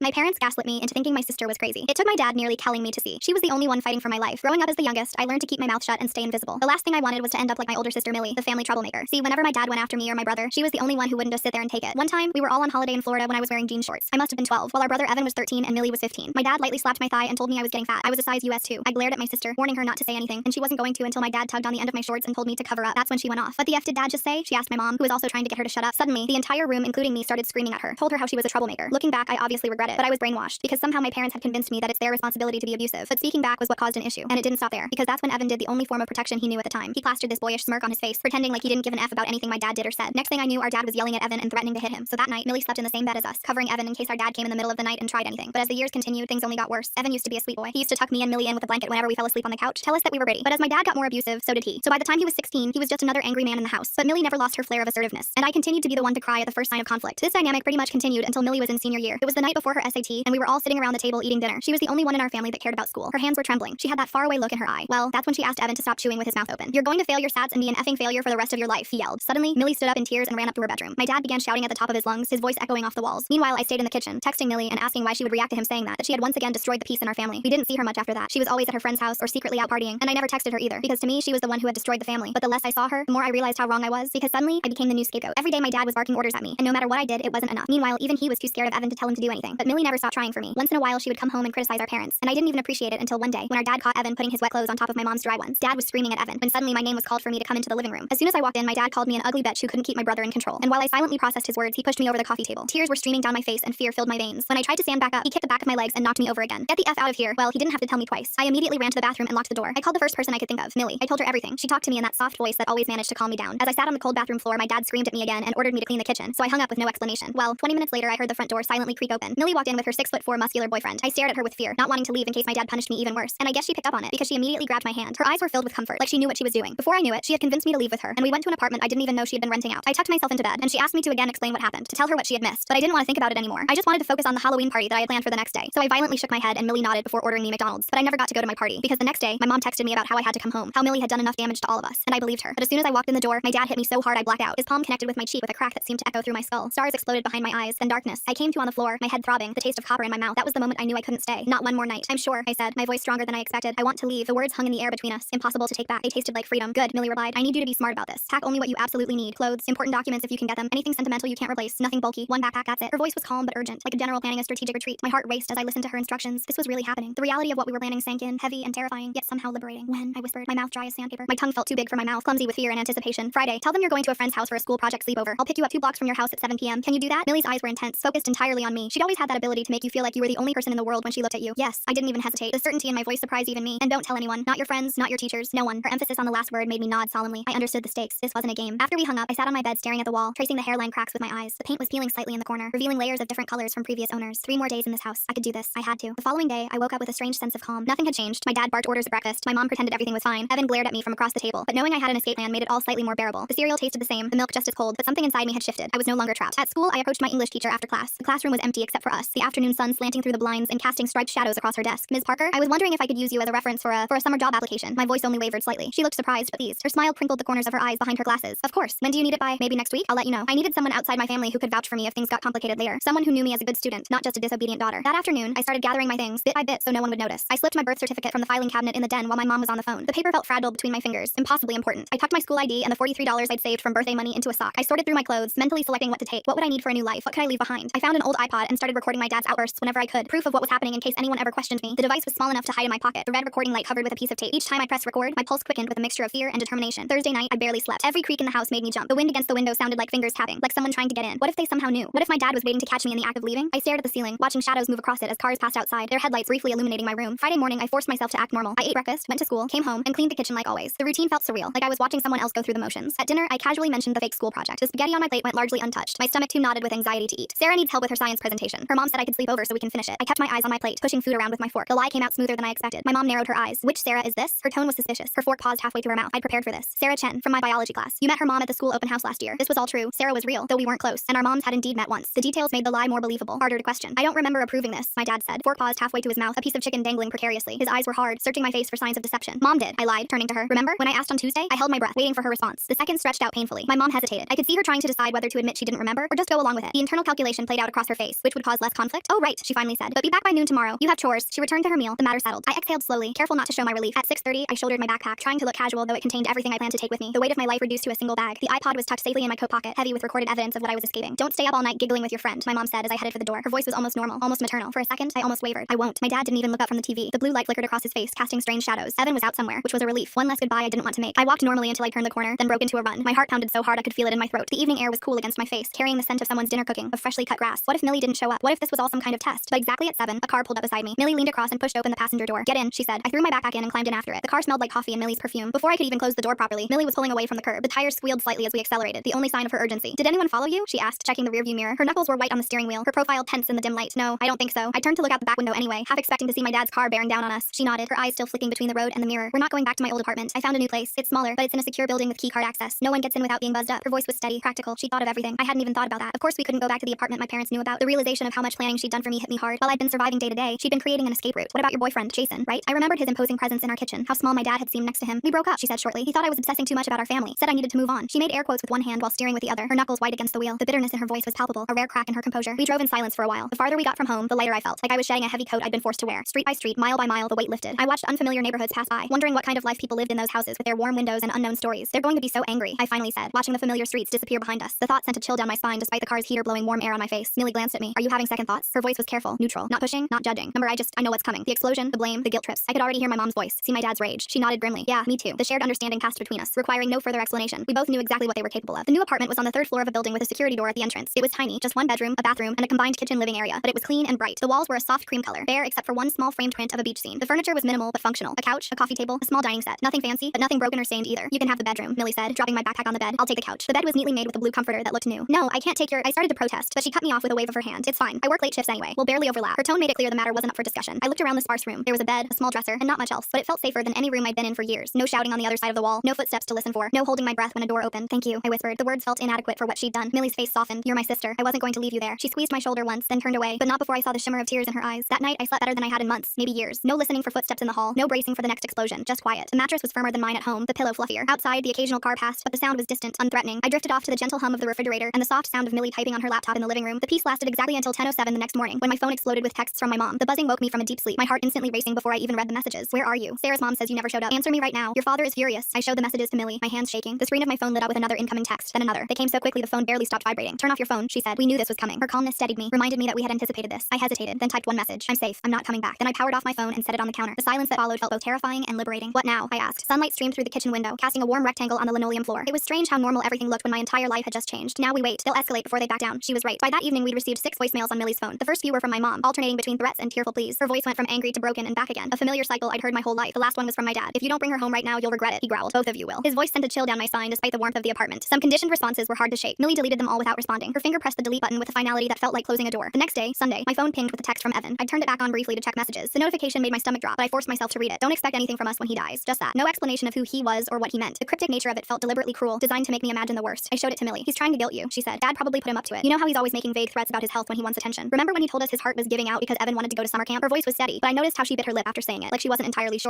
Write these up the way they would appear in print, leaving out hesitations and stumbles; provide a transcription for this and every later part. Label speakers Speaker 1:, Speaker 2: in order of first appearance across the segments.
Speaker 1: My parents gaslit me into thinking my sister was crazy. It took my dad nearly killing me to see. She was the only one fighting for my life. Growing up as the youngest, I learned to keep my mouth shut and stay invisible. The last thing I wanted was to end up like my older sister Millie, the family troublemaker. See, whenever my dad went after me or my brother, she was the only one who wouldn't just sit there and take it. One time, we were all on holiday in Florida when I was wearing jean shorts. I must have been 12, while our brother Evan was 13 and Millie was 15. My dad lightly slapped my thigh and told me I was getting fat. I was a size US 2. I glared at my sister, warning her not to say anything, and she wasn't going to until my dad tugged on the end of my shorts and told me to cover up. That's when she went off. What the F did dad just say? She asked my mom, who was also trying to get her to shut up. Suddenly, the entire room, including me, started screaming at her, told her how she was a troublemaker. Looking back, I obviously regret it, but I was brainwashed because somehow my parents had convinced me that it's their responsibility to be abusive. But speaking back was what caused an issue, and it didn't stop there, because that's when Evan did the only form of protection he knew at the time. He plastered this boyish smirk on his face, pretending like he didn't give an F about anything my dad did or said. Next thing I knew, our dad was yelling at Evan and threatening to hit him. So that night, Millie slept in the same bed as us, covering Evan in case our dad came in the middle of the night and tried anything. But as the years continued, things only got worse. Evan used to be a sweet boy. He used to tuck me and Millie in with a blanket whenever we fell asleep on the couch, tell us that we were pretty. But as my dad got more abusive, so did he. So by the time he was 16, he was just another angry man in the house. But Millie never lost her flair of assertiveness, and I continued to be the one to cry at the first sign of conflict. This dynamic pretty much continued until Millie was in senior year. It was the night before her SAT, and we were all sitting around the table eating dinner. She was the only one in our family that cared about school. Her hands were trembling. She had that faraway look in her eye. Well, that's when she asked Evan to stop chewing with his mouth open. You're going to fail your stats and be an effing failure for the rest of your life, he yelled. Suddenly, Millie stood up in tears and ran up to her bedroom. My dad began shouting at the top of his lungs, his voice echoing off the walls. Meanwhile, I stayed in the kitchen, texting Millie and asking why she would react to him saying that she had once again destroyed the peace in our family. We didn't see her much after that. She was always at her friend's house or secretly out partying, and I never texted her either, because to me, she was the one who had destroyed the family. But the less I saw her, the more I realized how wrong I was, because suddenly, I became the new scapegoat. Every day my dad was barking orders at me, and no matter what I did, it wasn't enough. Meanwhile, even he was too scared of Evan to tell him to do anything. But Millie never stopped trying for me. Once in a while, she would come home and criticize our parents, and I didn't even appreciate it until one day, when our dad caught Evan putting his wet clothes on top of my mom's dry ones. Dad was screaming at Evan, when suddenly my name was called for me to come into the living room. As soon as I walked in, my dad called me an ugly bitch who couldn't keep my brother in control. And while I silently processed his words, he pushed me over the coffee table. Tears were streaming down my face and fear filled my veins. When I tried to stand back up, he kicked the back of my legs and knocked me over again. Get the F out of here. Well, he didn't have to tell me twice. I immediately ran to the bathroom and locked the door. I called the first person I could think of, Millie. I told her everything. She talked to me in that soft voice that always managed to calm me down. As I sat on the cold bathroom floor, my dad screamed at me again and ordered me to clean the kitchen, so I hung up with no explanation. Well, 20 minutes later, I heard the front door silently creak open. Millie walked in with her 6'4" muscular boyfriend. I stared at her with fear, not wanting to leave in case my dad punished me even worse. And I guess she picked up on it because she immediately grabbed my hand. Her eyes were filled with comfort, like she knew what she was doing. Before I knew it, she had convinced me to leave with her, and we went to an apartment I didn't even know she had been renting out. I tucked myself into bed, and she asked me to again explain what happened, to tell her what she had missed. But I didn't want to think about it anymore. I just wanted to focus on the Halloween party that I had planned for the next day. So I violently shook my head, and Millie nodded before ordering me McDonald's. But I never got to go to my party because the next day, my mom texted me about how I had to come home, how Millie had done enough damage to all of us, and I believed her. But as soon as I walked in the door, my dad hit me so hard I blacked out. His palm connected with my cheek with a crack that seemed to echo through my skull. Stars exploded behind my eyes, and darkness. I came to on the floor, my head throbbing, the taste of copper in my mouth. That was the moment I knew I couldn't stay. Not one more night. I'm sure, I said, my voice stronger than I expected. I want to leave. The words hung in the air between us, impossible to take back. They tasted like freedom. Good, Millie replied. I need you to be smart about this. Pack only what you absolutely need. Clothes, important documents if you can get them, anything sentimental you can't replace, nothing bulky, one backpack, that's it. Her voice was calm but urgent, like a general planning a strategic retreat. My heart raced as I listened to her instructions. This was really happening. The reality of what we were planning sank in, heavy and terrifying, yet somehow liberating. When, I whispered, my mouth dry as sandpaper. My tongue felt too big for my mouth, clumsy with fear and anticipation. Friday, tell them you're going to a friend's house for a school project sleepover. I'll pick you up 2 blocks from your house at 7 p.m. Can you do that? Millie's eyes were intense, focused entirely on me. She'd always had that ability to make you feel like you were the only person in the world when she looked at you. Yes, I didn't even hesitate. The certainty in my voice surprised even me. And don't tell anyone. Not your friends, not your teachers, no one. Her emphasis on the last word made me nod solemnly. I understood the stakes. This wasn't a game. After we hung up, I sat on my bed staring at the wall, tracing the hairline cracks with my eyes. The paint was peeling slightly in the corner, revealing layers of different colors from previous owners. 3 more days in this house. I could do this. I had to. The following day, I woke up with a strange sense of calm. Nothing had changed. My dad barked orders at breakfast. My mom pretended everything was fine. Evan glared at me from across the table. But knowing I had an escape plan made it all slightly more bearable. The cereal tasted the same, the milk just as cold, but something inside me had shifted. I was no longer trapped. At school, I approached my English teacher after class. The classroom was empty except for us, the afternoon sun slanting through the blinds and casting striped shadows across her desk. Ms. Parker, I was wondering if I could use you as a reference for a summer job application. My voice only wavered slightly. She looked surprised but pleased. Her smile crinkled the corners of her eyes behind her glasses. Of course. When do you need it by? Maybe next week? I'll let you know. I needed someone outside my family who could vouch for me if things got complicated later. Someone who knew me as a good student, not just a disobedient daughter. That afternoon, I started gathering my things, bit by bit, so no one would notice. I slipped my birth certificate from the filing cabinet in the den while my mom was on the phone. The paper felt fragile between my fingers, impossibly important. I tucked my school ID and the $43 I'd saved from birthday money into a sock. I sorted through my clothes, mentally selecting what to take. What would I need for a new life? What could I leave behind? I found an old iPod and started recording my dad's outbursts whenever I could, proof of what was happening in case anyone ever questioned me. The device was small enough to hide in my pocket, the red recording light covered with a piece of tape. Each time I pressed record, my pulse quickened with a mixture of fear and determination. Thursday night, I barely slept. Every creak in the house made me jump. The wind against the window sounded like fingers tapping, like someone trying to get in. What if they somehow knew? What if my dad was waiting to catch me in the act of leaving? I stared at the ceiling, watching shadows move across it as cars passed outside, their headlights briefly illuminating my room. Friday morning, I forced myself to act normal. I ate breakfast, went to school, came home, and cleaned the kitchen like always. The routine felt surreal, like I was watching someone else go through the motions. At dinner, I casually mentioned the fake school project. The spaghetti on my plate went largely untouched. My stomach too knotted with anxiety to eat. Sarah needs help with her science presentation. Her mom said I could sleep over so we can finish it. I kept my eyes on my plate, pushing food around with my fork. The lie came out smoother than I expected. My mom narrowed her eyes. Which Sarah is this? Her tone was suspicious. Her fork paused halfway through her mouth. I'd prepared for this. Sarah Chen, from my biology class. You met her mom at the school open house last year. This was all true. Sarah was real, though we weren't close, and our moms had indeed met once. The details made the lie more believable, harder to question. I don't remember approving this, my dad said. Fork paused halfway to his mouth, a piece of chicken dangling precariously. His eyes were hard, searching my face for signs of deception. Mom did. I lied, turning to her. Remember? When I asked on Tuesday, I held my breath, waiting for her response. The seconds stretched out painfully. My mom hesitated. I could see her trying to decide whether to admit she didn't remember or just go along with it. The internal calculation played out across her face, which would cause less discuss conflict? Oh, right, she finally said. But be back by noon tomorrow. You have chores. She returned to her meal, the matter settled. I exhaled slowly, careful not to show my relief. At 6:30, I shouldered my backpack, trying to look casual, though it contained everything I planned to take with me. The weight of my life reduced to a single bag. The iPod was tucked safely in my coat pocket, heavy with recorded evidence of what I was escaping. Don't stay up all night giggling with your friend, my mom said as I headed for the door. Her voice was almost normal, almost maternal. For a second, I almost wavered. I won't. My dad didn't even look up from the TV. The blue light flickered across his face, casting strange shadows. Evan was out somewhere, which was a relief. One less goodbye I didn't want to make. I walked normally until I turned the corner, then broke into a run. My heart pounded so hard I could feel it in my throat. The evening air was cool against my face, carrying the scent of someone's dinner cooking, of freshly cut grass. What if Millie didn't show up? What if this was all some kind of test? But exactly at 7, a car pulled up beside me. Millie leaned across and pushed open the passenger door. Get in, she said. I threw my backpack in and climbed in after it. The car smelled like coffee and Millie's perfume. Before I could even close the door properly, Millie was pulling away from the curb. The tires squealed slightly as we accelerated, the only sign of her urgency. Did anyone follow you? She asked, checking the rearview mirror. Her knuckles were white on the steering wheel, her profile tense in the dim light. No, I don't think so. I turned to look out the back window anyway, half expecting to see my dad's car bearing down on us. She nodded, her eyes still flicking between the road and the mirror. We're not going back to my old apartment. I found a new place. It's smaller, but it's in a secure building with keycard access. No one gets in without being buzzed up. Her voice was steady, practical. She thought of everything. I hadn't even thought about that. Of course we couldn't go back to the apartment my parents knew about. The realization of how much planning she'd done for me hit me hard. While I'd been surviving day to day, she'd been creating an escape route. What about your boyfriend, Jason, right? I remembered his imposing presence in our kitchen, how small my dad had seemed next to him. We broke up, she said shortly. He thought I was obsessing too much about our family, said I needed to move on. She made air quotes with one hand while steering with the other, her knuckles white against the wheel. The bitterness in her voice was palpable, a rare crack in her composure. We drove in silence for a while. The farther we got from home, the lighter I felt, like I was shedding a heavy coat I'd been forced to wear. Street by street, mile by mile, the weight lifted. I watched unfamiliar neighborhoods pass by, wondering what kind of life people lived in those houses with their warm windows and unknown stories. They're going to be so angry, I finally said, watching the familiar streets disappear behind us. The thought sent a chill down my spine despite the car's heater blowing warm air on my face. Millie glanced at me. Are you having second thoughts? Her voice was careful, neutral, not pushing, not judging. I know what's coming. The explosion, the blame, the guilt trips. I could already hear my mom's voice, see my dad's rage. She nodded grimly. Yeah, me too. The shared understanding passed between us, requiring no further explanation. We both knew exactly what they were capable of. The new apartment was on the 3rd floor of a building with a security door at the entrance. It was tiny, just one bedroom, a bathroom, and a combined kitchen living area, but it was clean and bright. The walls were a soft cream color, bare except for one small framed print of a beach scene. The furniture was minimal but functional. A couch, a coffee table, a small dining set. Nothing fancy, but nothing broken or stained either. You can have the bedroom, Millie said, dropping my backpack on the bed. I'll take the couch. The bed was neatly made with a blue comforter that looked new. No, I can't take your— I started to protest, but she cut me off with a wave of her hand. It's fine. I work late shifts anyway. We'll barely overlap. Her tone made it clear the matter wasn't up for discussion. I looked around the sparse room. There was a bed, a small dresser, and not much else, but it felt safer than any room I'd been in for years. No shouting on the other side of the wall, no footsteps to listen for, no holding my breath when a door opened. Thank you, I whispered. The words felt inadequate for what she'd done. Millie's face softened. You're my sister. I wasn't going to leave you there. She squeezed my shoulder once, then turned away, but not before I saw the shimmer of tears in her eyes. That night, I slept better than I had in months, maybe years. No listening for footsteps in the hall, no bracing for the next explosion, just quiet. The mattress was firmer than mine at home, the pillow fluffier. Outside, the occasional car passed, but the sound was distant, unthreatening. I drifted off to the gentle hum of the refrigerator and the soft sound of Millie typing on her laptop in the living room. The peace lasted exactly until 10:07 the next morning, when my phone exploded with texts from my mom. The buzzing woke me from a deep sleep, my heart instantly racing before I even read the messages. Where are you? Sarah's mom says you never showed up. Answer me right now. Your father is furious. I showed the messages to Millie, my hands shaking. The screen of my phone lit up with another incoming text, then another. They came so quickly the phone barely stopped vibrating. Turn off your phone, she said. We knew this was coming. Her calmness steadied me, reminded me that we had anticipated this. I hesitated, then typed one message. I'm safe. I'm not coming back. Then I powered off my phone and set it on the counter. The silence that followed felt both terrifying and liberating. What now? I asked. Sunlight streamed through the kitchen window, casting a warm rectangle on the linoleum floor. It was strange how normal everything looked when my entire life had just changed. Now we wait. They'll escalate before they back down. She was right. By that evening, we'd received 6 voicemails on Millie's phone. The first few were from my mom, alternating between threats and tearful pleas. Her voice went from angry to broken and back again. A familiar cycle I'd heard my whole life. The last one was from my dad. If you don't bring her home right now, you'll regret it, he growled. Both of you will. His voice sent a chill down my spine despite the warmth of the apartment. Some conditioned responses were hard to shake. Millie deleted them all without responding. Her finger pressed the delete button with a finality that felt like closing a door. The next day, Sunday, my phone pinged with a text from Evan. I turned it back on briefly to check messages. The notification made my stomach drop, but I forced myself to read it. Don't expect anything from us when he dies. Just that. No explanation of who he was or what he meant. The cryptic nature of it felt deliberately cruel, designed to make me imagine the worst. I showed it to Millie. He's trying to guilt you, she said. Dad probably put him up to it. You know how he's always making vague threats about his health when he wants attention. Remember when he told us his heart was giving out because Evan wanted to go to summer camp? Her voice was steady, but I noticed how she bit her lip after saying it, like she wasn't entirely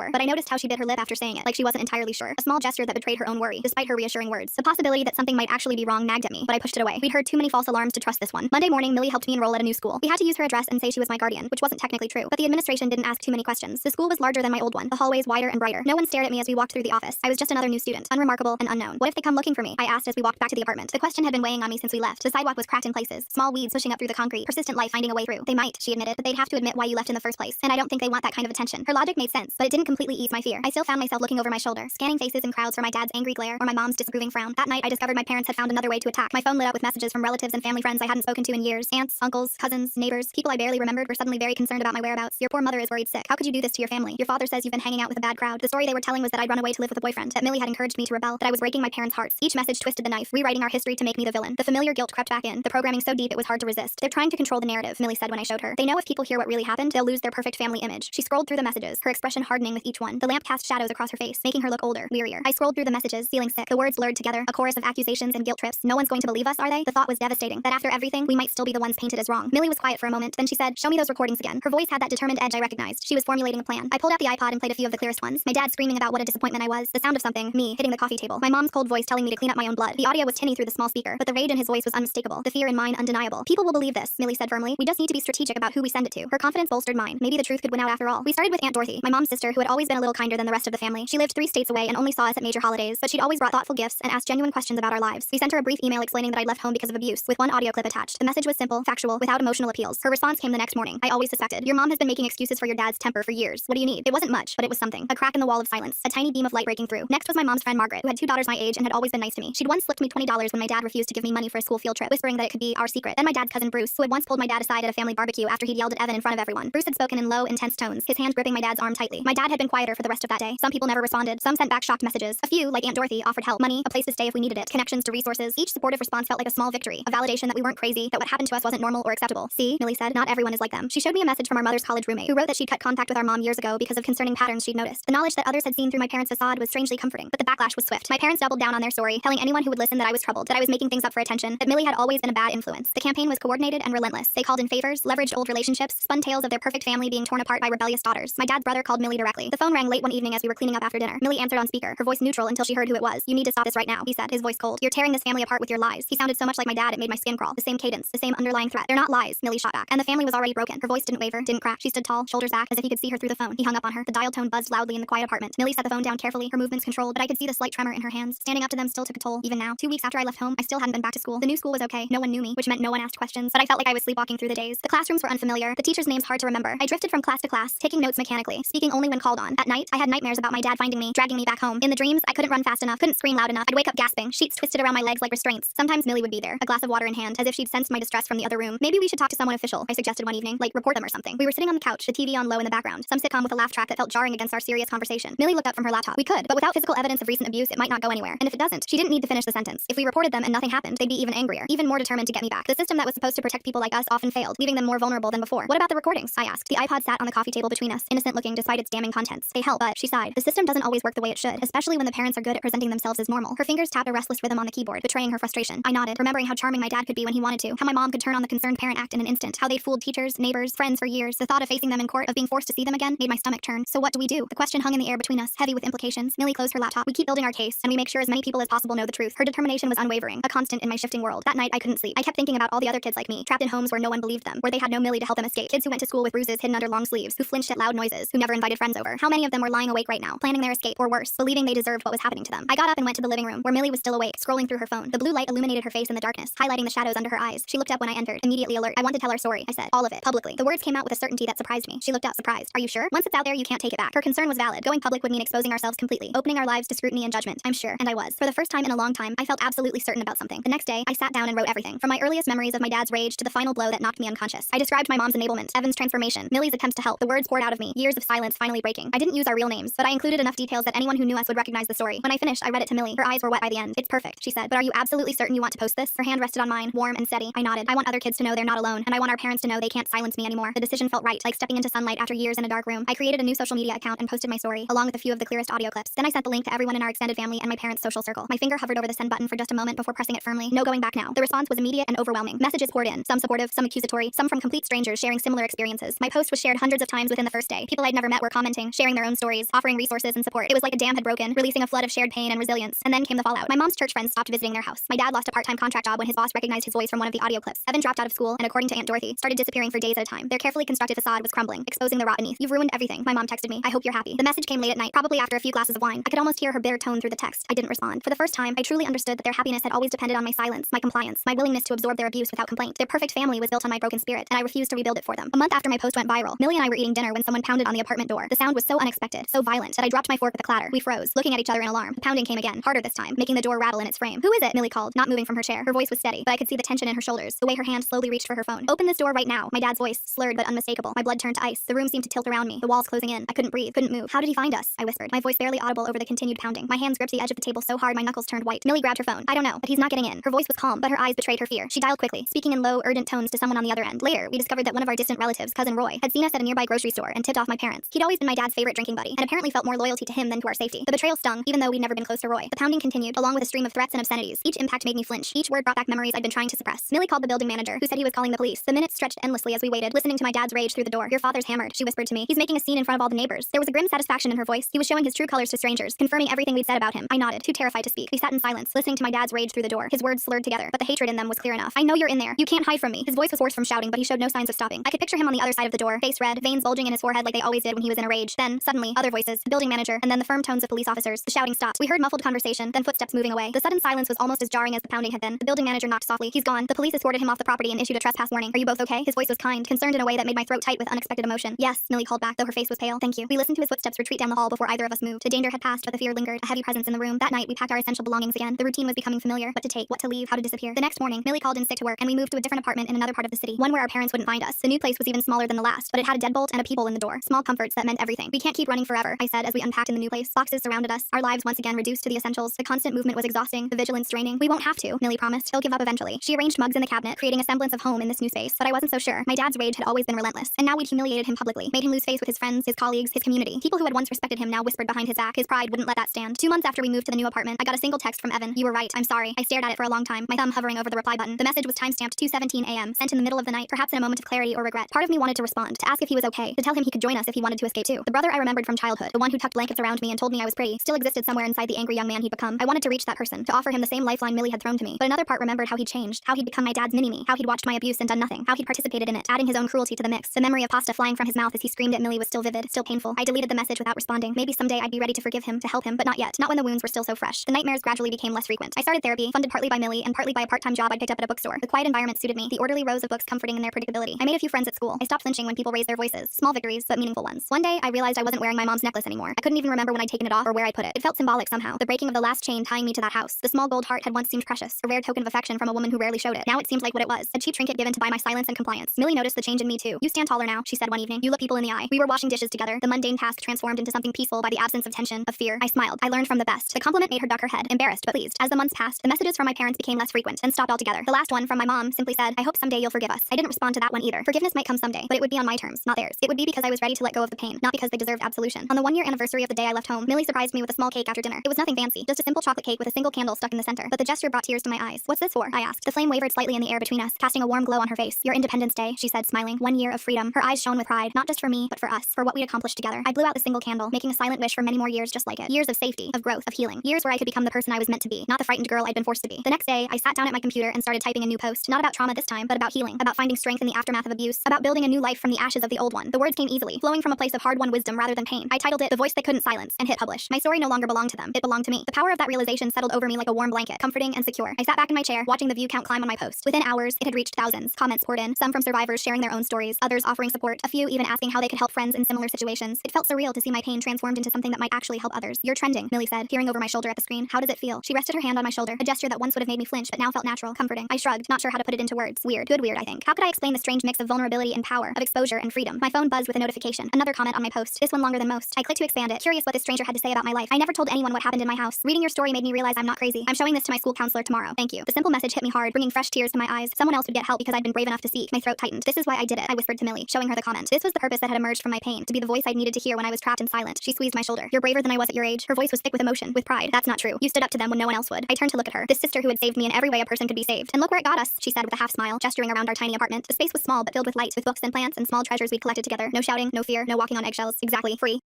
Speaker 1: sure. A small gesture that betrayed her own worry, despite her reassuring words. The possibility that something might actually be wrong nagged at me, but I pushed it away. We'd heard too many false alarms to trust this one. Monday morning, Millie helped me enroll at a new school. We had to use her address and say she was my guardian, which wasn't technically true, but the administration didn't ask too many questions. The school was larger than my old one, the hallways wider and brighter. No one stared at me as we walked through the office. I was just another new student, unremarkable and unknown. What if they come looking for me? I asked as we walked back to the apartment. The question had been weighing on me since we left. The sidewalk was cracked in places, small weeds pushing up through the concrete, persistent life finding a way through. They might, she admitted, but they'd have to admit why you left in the first place, and I don't think they want that kind of attention. Her logic made sense, but it didn't completely ease my fear. I still found myself looking over my shoulder, scanning faces in crowds for my dad's angry glare or my mom's disapproving frown. That night, I discovered my parents had found another way to attack. My phone lit up with messages from relatives and family friends I hadn't spoken to in years. Aunts, uncles, cousins, neighbors, people I barely remembered were suddenly very concerned about my whereabouts. Your poor mother is worried sick. How could you do this to your family? Your father says you've been hanging out with a bad crowd. The story they were telling was that I'd run away to live with a boyfriend, that Millie had encouraged me to rebel, that I was breaking my parents' hearts. Each message twisted the knife, rewriting our history to make me the villain. The familiar guilt crept back in, the programming so deep it was hard to resist. They're trying to control the narrative, Millie said when I showed her. They know if people hear what really happened, they'll lose their perfect family image. She scrolled through the messages, her expression hardening with each one. The lamp cast shadows across her face, making her look older, wearier. I scrolled through the messages, feeling sick. The words blurred together, a chorus of accusations and guilt trips. No one's going to believe us, are they? The thought was devastating, that after everything, we might still be the ones painted as wrong. Millie was quiet for a moment, then she said, show me those recordings again. Her voice had that determined edge I recognized. She was formulating a plan. I pulled out the iPod and played a few of the clearest ones. My dad screaming about what a disappointment I was, the sound of something, me, hitting the coffee table. My mom's cold voice telling me to clean up my own blood. The audio was tinny through the small speaker, but the rage in his voice was unmistakable, the fear in mine undeniable. People will believe this, Millie said said firmly. We just need to be strategic about who we send it to. Her confidence bolstered mine. Maybe the truth could win out after all. We started with Aunt Dorothy, my mom's sister, who had always been a little kinder than the rest of the family. She lived 3 states away and only saw us at major holidays, but she'd always brought thoughtful gifts and asked genuine questions about our lives. We sent her a brief email explaining that I'd left home because of abuse, with one audio clip attached. The message was simple, factual, without emotional appeals. Her response came the next morning. I always suspected. Your mom has been making excuses for your dad's temper for years. What do you need? It wasn't much, but it was something. A crack in the wall of silence. A tiny beam of light breaking through. Next was my mom's friend Margaret, who had 2 daughters my age and had always been nice to me. She'd once slipped me $20 when my dad refused to give me money for a school field trip, whispering that it could be our secret. Then my dad's cousin Bruce, who had once pulled my dad aside at a family barbecue after he'd yelled at Evan in front of everyone. Bruce had spoken in low, intense tones, his hand gripping my dad's arm tightly. My dad had been quieter for the rest of that day. Some people never responded. Some sent back shocked messages. A few, like Aunt Dorothy, offered help, money, a place to stay if we needed it, connections to resources. Each supportive response felt like a small victory, a validation that we weren't crazy, that what happened to us wasn't normal or acceptable. See, Millie said, not everyone is like them. She showed me a message from our mother's college roommate, who wrote that she'd cut contact with our mom years ago because of concerning patterns she'd noticed. The knowledge that others had seen through my parents' facade was strangely comforting, but the backlash was swift. My parents doubled down on their story, telling anyone who would listen that I was troubled, that I was making things up for attention, that Millie had always been a bad influence. The campaign was coordinated and relentless. They called in favors, leveraged old relationships, spun tales of their perfect family being torn apart by rebellious daughters. My dad's brother called Millie directly. The phone rang late one evening as we were cleaning up after dinner. Millie answered on speaker, her voice neutral until she heard who it was. You need to stop this right now, he said, his voice cold. You're tearing this family apart with your lies. He sounded so much like my dad it made my skin crawl. The same cadence, the same underlying threat. They're not lies, Millie shot back. And the family was already broken. Her voice didn't waver, didn't crack. She stood tall, shoulders back, as if he could see her through the phone. He hung up on her. The dial tone buzzed loudly in the quiet apartment. Millie set the phone down carefully, her movements controlled, but I could see the slight tremor in her hands. Standing up to them still took a toll. Even now, 2 weeks after I left home, I still hadn't been back to school. The new school was okay. No one knew me, which meant no one asked questions, but I felt like I was sleepwalking through the days. The classrooms were unfamiliar, the teachers' names hard to remember. I drifted from class to class, taking notes mechanically, speaking only when called on. At night, I had nightmares about my dad finding me, dragging me back home. In the dreams, I couldn't run fast enough, couldn't scream loud enough. I'd wake up gasping, sheets twisted around my legs like restraints. Sometimes Millie would be there, a glass of water in hand, as if she'd sensed my distress from the other room. Maybe we should talk to someone official, I suggested one evening, like report them or something. We were sitting on the couch, the TV on low in the background, some sitcom with a laugh track that felt jarring against our serious conversation. Millie looked up from her laptop. We could, but without physical evidence of recent abuse, it might not go anywhere. And if it doesn't, she didn't need to finish the sentence. If we reported them and nothing happened, they'd be even angrier, even more determined to get me back. The system that was supposed to protect people like us often failed, leaving them more vulnerable than before. What about the recordings? I asked. The iPod sat on the coffee table between us, innocent looking despite its damning contents. They help, but she sighed. The system doesn't always work the way it should, especially when the parents are good at presenting themselves as normal. Her fingers tapped a restless rhythm on the keyboard, betraying her frustration. I nodded, remembering how charming my dad could be when he wanted to, how my mom could turn on the concerned parent act in an instant, how they'd fooled teachers, neighbors, friends for years. The thought of facing them in court, of being forced to see them again, made my stomach turn. So what do we do? The question hung in the air between us, heavy with implications. Millie closed her laptop. We keep building our case, and we make sure as many people as possible know the truth. Her determination was unwavering, a constant in my shifting world. That night, I couldn't sleep. I kept thinking about all the other kids like me, trapped in homes where no one believed them, where they had no Millie to help them escape. Kids who went to school with bruises hidden under long sleeves, who flinched at loud noises, who never invited friends over. How many of them were lying awake right now, planning their escape, or worse, believing they deserved what was happening to them? I got up and went to the living room, where Millie was still awake, scrolling through her phone. The blue light illuminated her face in the darkness, highlighting the shadows under her eyes. She looked up when I entered, immediately alert. I want to tell our story, I said. All of it, publicly. The words came out with a certainty that surprised me. She looked up, surprised. Are you sure? Once it's out there, you can't take it back. Her concern was valid. Going public would mean exposing ourselves completely, opening our lives to scrutiny and judgment. I'm sure, and I was. For the first time in a long time, I felt absolutely certain about something. The next day, I sat down and wrote everything, from my earliest memories of my dad's rage to the final blow that knocked me unconscious. I described my mom's enablement, Evan's transformation, Millie's attempts to help. The words poured out of me, years of silence finally breaking. I didn't use our real names, but I included enough details that anyone who knew us would recognize the story. When I finished, I read it to Millie. Her eyes were wet by the end. It's perfect, she said. But are you absolutely certain you want to post this? Her hand rested on mine, warm and steady. I nodded. I want other kids to know they're not alone, and I want our parents to know they can't silence me anymore. The decision felt right, like stepping into sunlight after years in a dark room. I created a new social media account and posted my story, along with a few of the clearest audio clips. Then I sent the link to everyone in our extended family and my parents' social circle. My finger hovered over the send button for just a moment before pressing it firmly. No going back now. The response was immediate and overwhelming. Messages poured in, some supportive, some accusatory, some from complete strangers sharing similar experiences. My post was shared hundreds of times within the first day. People I'd never met were commenting, sharing their own stories, offering resources and support. It was like a dam had broken, releasing a flood of shared pain and resilience. And then came the fallout. My mom's church friends stopped visiting their house. My dad lost a part-time contract job when his boss recognized his voice from one of the audio clips. Evan dropped out of school and, according to Aunt Dorothy, started disappearing for days at a time. Their carefully constructed facade was crumbling, exposing the rot beneath. You've ruined everything. My mom texted me. I hope you're happy. The message came late at night, probably after a few glasses of wine. I could almost hear her bitter tone through the text. I didn't respond. For the first time, I truly understood that their happiness had always depended on my silence, my compliance, my willingness to absorb their abuse without complaint. Their perfect family was built on my broken spirit, and I refused to rebuild it for them. A month after my post went viral, Millie and I were eating dinner when someone pounded on the apartment door. The sound was so unexpected, so violent, that I dropped my fork with a clatter. We froze, looking at each other in alarm. The pounding came again, harder this time, making the door rattle in its frame. Who is it? Millie called, not moving from her chair. Her voice was steady, but I could see the tension in her shoulders, the way her hand slowly reached for her phone. Open this door right now. My dad's voice, slurred but unmistakable. My blood turned to ice. The room seemed to tilt around me, the walls closing in. I couldn't breathe, couldn't move. How did he find us? I whispered, my voice barely audible over the continued pounding. My hands gripped the edge of the table so hard my knuckles turned white. Millie grabbed her phone. I don't know, but he's not getting in. Her voice was calm, but her eyes betrayed her fear. She dialed quickly, speaking in low, urgent tones to someone on the other end. Later, we discovered that one of our distant relatives, cousin Roy, had seen us at a nearby grocery store and tipped off my parents. He'd always been my dad's favorite drinking buddy, and apparently felt more loyalty to him than to our safety. The betrayal stung, even though we'd never been close to Roy. The pounding continued, along with a stream of threats and obscenities. Each impact made me flinch. Each word brought back memories I'd been trying to suppress. Millie called the building manager, who said he was calling the police. The minutes stretched endlessly as we waited, listening to my dad's rage through the door. Your father's hammered, she whispered to me. He's making a scene in front of all the neighbors. There was a grim satisfaction in her voice. He was showing his true colors to strangers, confirming everything we'd said about him. I nodded, too terrified to speak. We sat in silence, listening to my dad's rage through the door. His words slurred together, but the hatred in them was clear enough. I know you're in there. You can't hide from me. His His voice was hoarse from shouting, but he showed no signs of stopping. I could picture him on the other side of the door, face red, veins bulging in his forehead like they always did when he was in a rage. Then, suddenly, other voices, the building manager, and then the firm tones of police officers. The shouting stopped. We heard muffled conversation, then footsteps moving away. The sudden silence was almost as jarring as the pounding had been. The building manager knocked softly. He's gone. The police escorted him off the property and issued a trespass warning. Are you both okay? His voice was kind, concerned in a way that made my throat tight with unexpected emotion. Yes, Millie called back, though her face was pale. Thank you. We listened to his footsteps retreat down the hall before either of us moved. The danger had passed, but the fear lingered, a heavy presence in the room. That night, we packed our essential belongings again. The routine was becoming familiar. What to take, what to leave, how to disappear. The next morning, Millie called in sick to work, and we moved to a different apartment in another part of the city, one where our parents wouldn't find us. The new place was even smaller than the last, but it had a deadbolt and a peephole in the door. Small comforts that meant everything. We can't keep running forever, I said as we unpacked in the new place. Boxes surrounded us, our lives once again reduced to the essentials. The constant movement was exhausting, the vigilance draining. We won't have to, Millie promised. He'll give up eventually. She arranged mugs in the cabinet, creating a semblance of home in this new space, but I wasn't so sure. My dad's rage had always been relentless, and now we'd humiliated him publicly, made him lose face with his friends, his colleagues, his community. People who had once respected him now whispered behind his back. His pride wouldn't let that stand. 2 months after we moved to the new apartment, I got a single text from Evan. You were right. I'm sorry. I stared at it for a long time, my thumb hovering over the reply button. The message was timestamped 2:17 a.m., sent in the middle of the night, perhaps in a moment of clarity or regret. Part of me wanted to respond, to ask if he was okay, to tell him he could join us if he wanted to escape too. The brother I remembered from childhood, the one who tucked blankets around me and told me I was pretty, still existed somewhere inside the angry young man he'd become. I wanted to reach that person, to offer him the same lifeline Millie had thrown to me. But another part remembered how he'd changed, how he'd become my dad's mini-me, how he'd watched my abuse and done nothing, how he'd participated in it, adding his own cruelty to the mix. The memory of pasta flying from his mouth as he screamed at Millie was still vivid, still painful. I deleted the message without responding. Maybe someday I'd be ready to forgive him, to help him, but not yet. Not when the wounds were still so fresh. The nightmares gradually became less frequent. I started therapy, funded partly by Millie and partly by a part-time job I'd picked up at a bookstore. The quiet environment suited me, the orderly rows of books comforting in their predictability. I made a few friends at school. I stopped flinching when people raised their voices. Small victories, but meaningful ones. One day, I realized I wasn't wearing my mom's necklace anymore. I couldn't even remember when I'd taken it off or where I put it. It felt symbolic somehow. The breaking of the last chain tying me to that house. The small gold heart had once seemed precious, a rare token of affection from a woman who rarely showed it. Now it seemed like what it was, a cheap trinket given to buy my silence and compliance. Millie noticed the change in me too. You stand taller now, she said one evening. You look people in the eye. We were washing dishes together. The mundane task transformed into something peaceful by the absence of tension, of fear. I smiled. I learned from the best. The compliment made her duck her head, embarrassed but pleased. As the months passed, the messages from my parents became less frequent and stopped altogether. The last one from my mom simply said, I hope someday you'll forgive us. I didn't respond to that one either. Forgiveness might come someday, but it would be on my terms, not theirs. It would be because I was ready to let go of the pain, not because they deserved absolution. On the 1-year anniversary of the day I left home, Millie surprised me with a small cake after dinner. It was nothing fancy, just a simple chocolate cake with a single candle stuck in the center. But the gesture brought tears to my eyes. What's this for? I asked. The flame wavered slightly in the air between us, casting a warm glow on her face. Your Independence Day, she said, smiling. 1 year of freedom. Her eyes shone with pride, not just for me, but for us, for what we'd accomplished together. I blew out the single candle, making a silent wish for many more years just like it. Years of safety, of growth, of healing. Years where I could become the person I was meant to be, not the frightened girl I'd been forced to be. The next day, I sat down at my computer and started typing a new post. Not about trauma this time, but about healing, about finding strength in the aftermath of abuse, about building a new life from the ashes of the old one. The words came easily, flowing from a place of hard-won wisdom rather than pain. I titled it The Voice They Couldn't Silence and hit publish. My story no longer belonged to them. It belonged to me. The power of that realization settled over me like a warm blanket, comforting and secure. I sat back in my chair, watching the view count climb on my post. Within hours, it had reached thousands. Comments poured in, some from survivors sharing their own stories, others offering support, a few even asking how they could help friends in similar situations. It felt surreal to see my pain transformed into something that might actually help others. You're trending, Millie said, peering over my shoulder at the screen. How does it feel? She rested her hand on my shoulder, a gesture that once would have made me flinch but now felt natural, comforting. I shrugged, not sure how to put it into words. Weird. Good weird, I think. How could I explain the strange mix of vulnerability and power, of exposure and freedom? My phone buzzed with a notification. Another comment on my post. This one longer than most. I clicked to expand it, curious what this stranger had to say about my life. I never told anyone what happened in my house. Reading your story made me realize I'm not crazy. I'm showing this to my school counselor tomorrow. Thank you. The simple message hit me hard, bringing fresh tears to my eyes. Someone else would get help because I'd been brave enough to seek. My throat tightened. This is why I did it, I whispered to Millie, showing her the comment. This was the purpose that had emerged from my pain, to be the voice I'd needed to hear when I was trapped and silent. She squeezed my shoulder. You're braver than I was at your age. Her voice was thick with emotion, with pride. That's not true. You stood up to them when no one else would. I turned to look at her, this sister who had saved me in every way a person could be saved. And look where it got us, she said with a half smile, gesturing around our tiny apartment. The space was small but filled with light, with books and plants and small treasures we'd collected together. No shouting, no fear, no walking on eggshells. Exactly. Free.